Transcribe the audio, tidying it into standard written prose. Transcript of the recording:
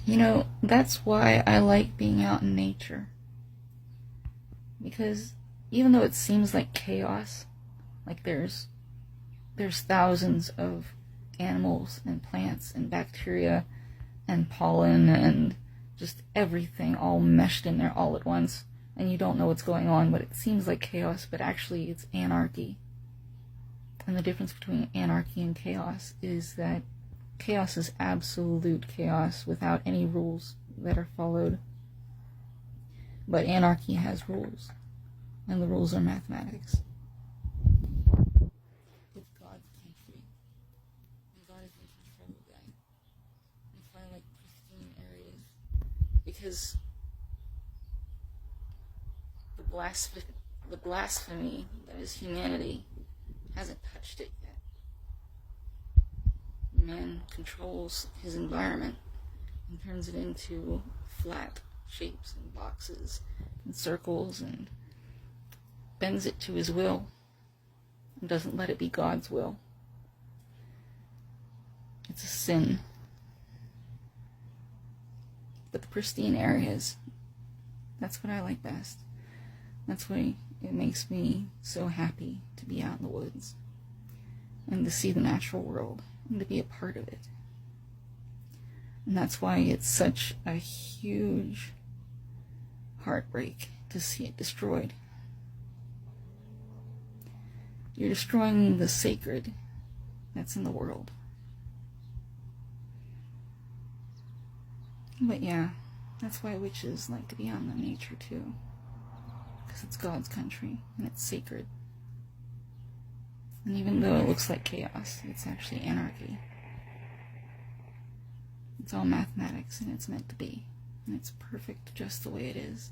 You know, that's why I like being out in nature. Because even though it seems like chaos, like there's thousands of animals and plants and bacteria and pollen and just everything all meshed in there all at once, and you don't know what's going on, but it seems like chaos, but actually it's anarchy. And the difference between anarchy and chaos is that chaos is absolute chaos without any rules that are followed. But anarchy has rules, and the rules are mathematics. It's God's country, and God is in control of that. That's why I like pristine areas, because the blasphemy that is humanity hasn't touched it yet. Man controls his environment and turns it into flat shapes and boxes and circles and bends it to his will and doesn't let it be God's will. It's a sin. But the pristine areas, that's what I like best. That's why it makes me so happy to be out in the woods and to see the natural world and to be a part of it. And that's why it's such a huge heartbreak to see it destroyed. You're destroying the sacred that's in the world. But yeah, that's why witches like to be out in the nature too. Because it's God's country and it's sacred. And even though it looks like chaos, it's actually anarchy. It's all mathematics and it's meant to be. And it's perfect just the way it is.